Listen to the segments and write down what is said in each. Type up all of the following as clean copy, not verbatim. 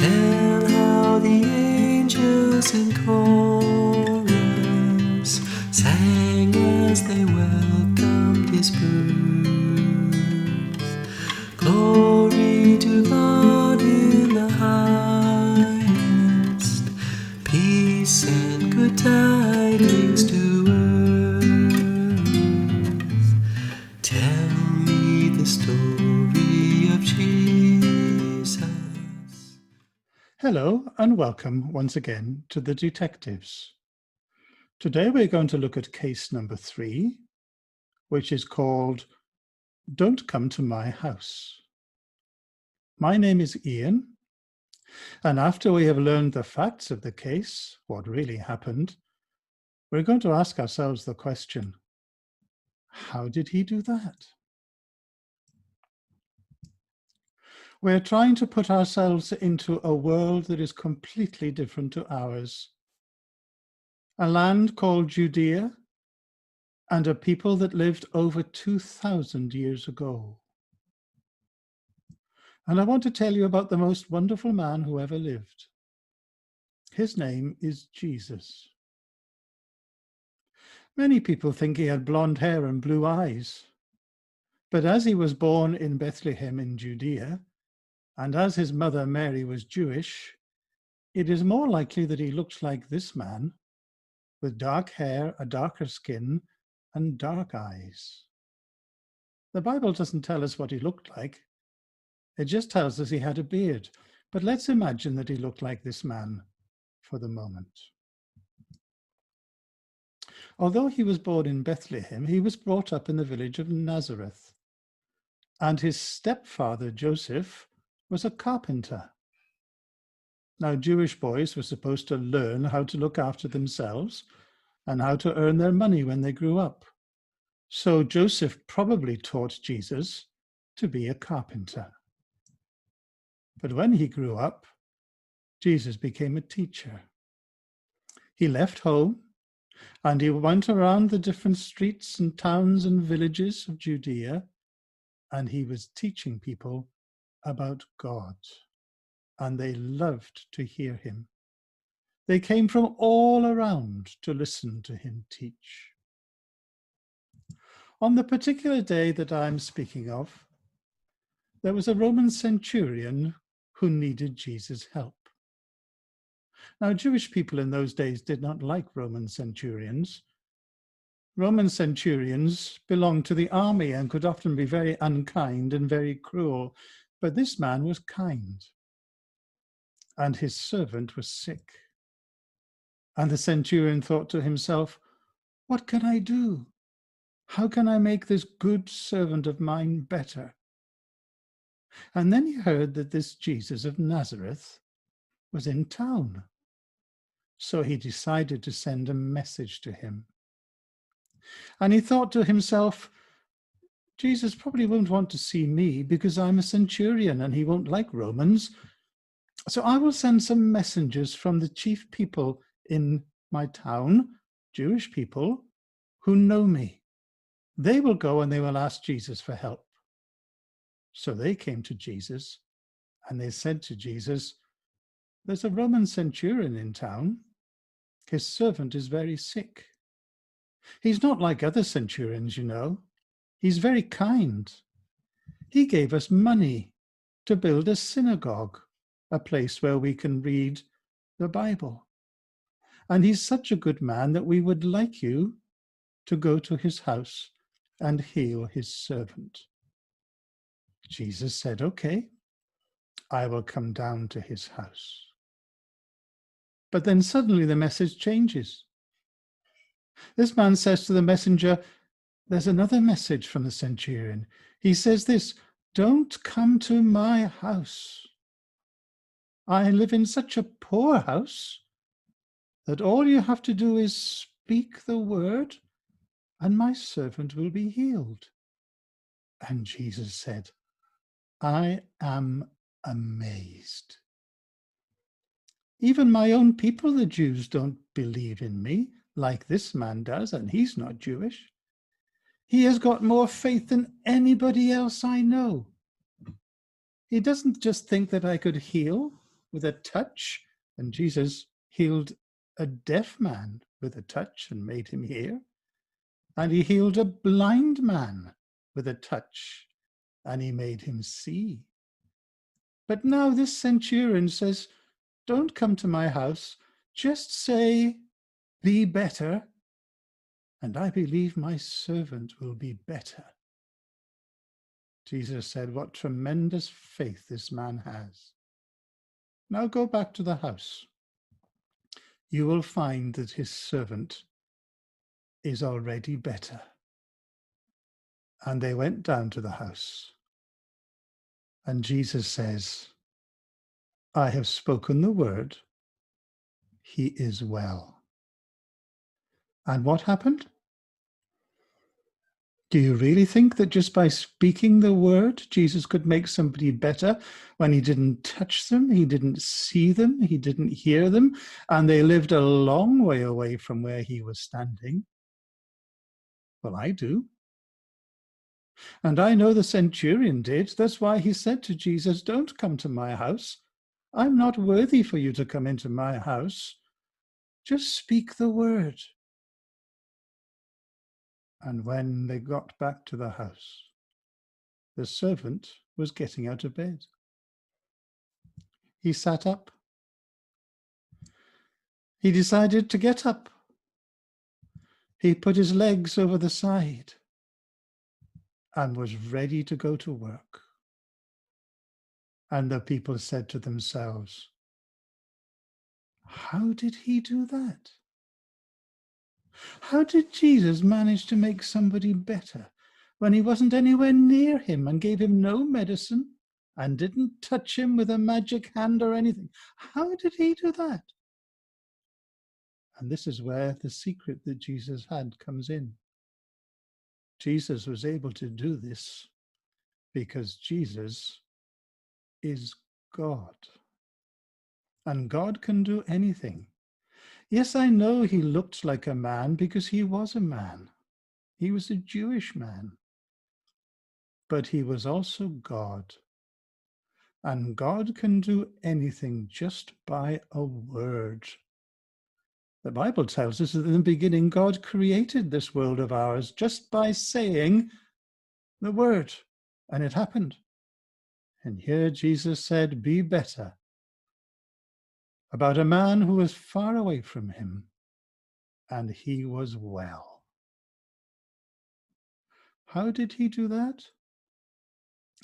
Tell how the angels in chorus sang as they welcomed his birth. Glory to God in the highest, peace and good tidings to earth. Tell me the story of Jesus. Hello and welcome once again to The Detectives. Today we're going to look at case number 3, which is called Don't Come to My House. My name is Ian, and after we have learned the facts of the case, what really happened, we're going to ask ourselves the question, how did he do that? We're trying to put ourselves into a world that is completely different to ours. A land called Judea, and a people that lived over 2,000 years ago. And I want to tell you about the most wonderful man who ever lived. His name is Jesus. Many people think he had blonde hair and blue eyes. But as he was born in Bethlehem in Judea, and as his mother Mary was Jewish, it is more likely that he looked like this man, with dark hair, a darker skin, and dark eyes. The Bible doesn't tell us what he looked like. It just tells us he had a beard. But let's imagine that he looked like this man for the moment. Although he was born in Bethlehem, he was brought up in the village of Nazareth. And his stepfather, Joseph, was a carpenter. Now, Jewish boys were supposed to learn how to look after themselves and how to earn their money when they grew up. So Joseph probably taught Jesus to be a carpenter. But when he grew up, Jesus became a teacher. He left home and he went around the different streets and towns and villages of Judea, and he was teaching people about God. And they loved to hear him. They came from all around to listen to him teach. On the particular day that I'm speaking of, there was a Roman Centurion who needed Jesus' help. Now, Jewish people in those days did not like Roman centurions. Roman centurions belonged to the army and could often be very unkind and very cruel, but this man was kind. And his servant was sick. And the centurion thought to himself, "What can I do? How can I make this good servant of mine better?" And then he heard that this Jesus of Nazareth was in town. So he decided to send a message to him. And he thought to himself, Jesus probably won't want to see me because I'm a centurion and he won't like Romans. So I will send some messengers from the chief people in my town, Jewish people, who know me. They will go and they will ask Jesus for help. So they came to Jesus and they said to Jesus, "There's a Roman centurion in town. His servant is very sick. He's not like other centurions, you know. He's very kind. He gave us money to build a synagogue, a place where we can read the Bible. And he's such a good man that we would like you to go to his house and heal his servant." Jesus said, "Okay, I will come down to his house." But then suddenly the message changes. This man says to the messenger, "There's another message from the centurion." He says this, "Don't come to my house. I live in such a poor house that all you have to do is speak the word and my servant will be healed." And Jesus said, "I am amazed. Even my own people, the Jews, don't believe in me like this man does, and he's not Jewish. He has got more faith than anybody else I know. He doesn't just think that I could heal with a touch. And Jesus healed a deaf man with a touch and made him hear. And he healed a blind man with a touch and he made him see. But now this centurion says, don't come to my house, just say, be better, and I believe my servant will be better. Jesus said, what tremendous faith this man has. Now go back to the house. You will find that his servant is already better. And they went down to the house. And Jesus says, I have spoken the word. He is well. And what happened? Do you really think that just by speaking the word, Jesus could make somebody better when he didn't touch them, he didn't see them, he didn't hear them, and they lived a long way away from where he was standing? Well, I do. And I know the centurion did. That's why he said to Jesus, don't come to my house. I'm not worthy for you to come into my house. Just speak the word. And when they got back to the house, the servant was getting out of bed. He sat up. He decided to get up. He put his legs over the side and was ready to go to work. And the people said to themselves, how did he do that? How did Jesus manage to make somebody better when he wasn't anywhere near him and gave him no medicine and didn't touch him with a magic hand or anything? How did he do that? And this is where the secret that Jesus had comes in. Jesus was able to do this because Jesus is God. And God can do anything. Yes, I know he looked like a man because he was a man. He was a Jewish man. But he was also God. And God can do anything just by a word. The Bible tells us that in the beginning, God created this world of ours just by saying the word. And it happened. And here Jesus said, be better, about a man who was far away from him, and he was well. How did he do that?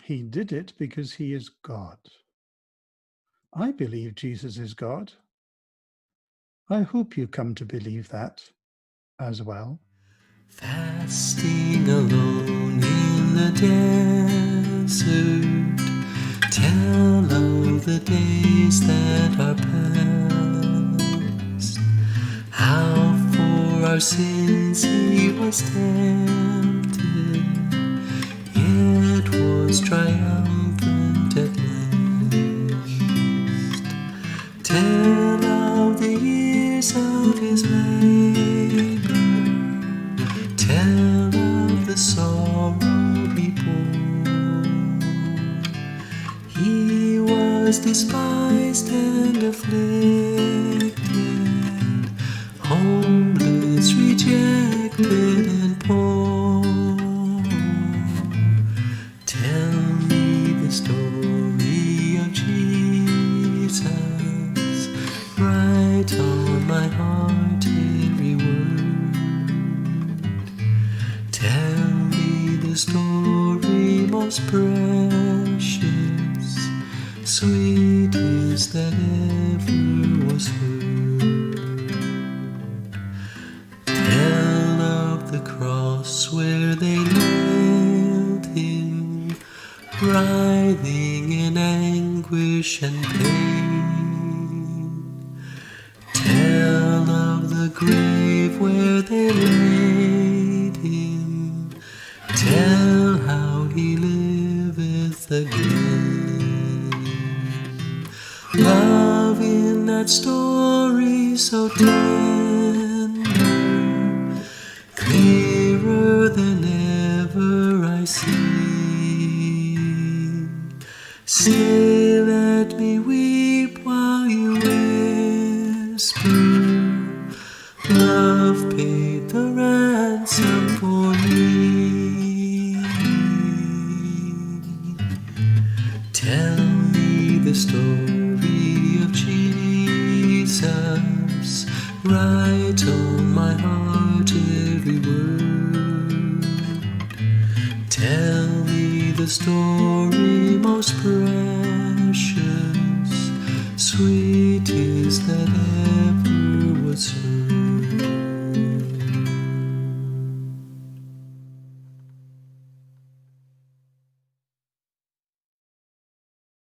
He did it because he is God. I believe Jesus is God. I hope you come to believe that as well. Fasting alone in the desert, tell of the days that are past, how for our sins he was tempted, yet was triumphant at last. Tell of the years of his labor, tell of the sorrow he bore. He was despised and afflicted, homeless, rejected, and poor. Tell me the story of Jesus, write on my heart every word. Tell me the story most precious, sweetest that ever was heard. Tell of the cross where they nailed him, writhing in anguish and pain. Tell of the grave where they laid him, tell how he liveth again. Love in that story so tender, clearer than ever I see. Stay, let me weep while while you whisper, love paid the ransom for me. Tell me the story of Jesus, write on my heart every word. Tell me the story most precious, sweetest that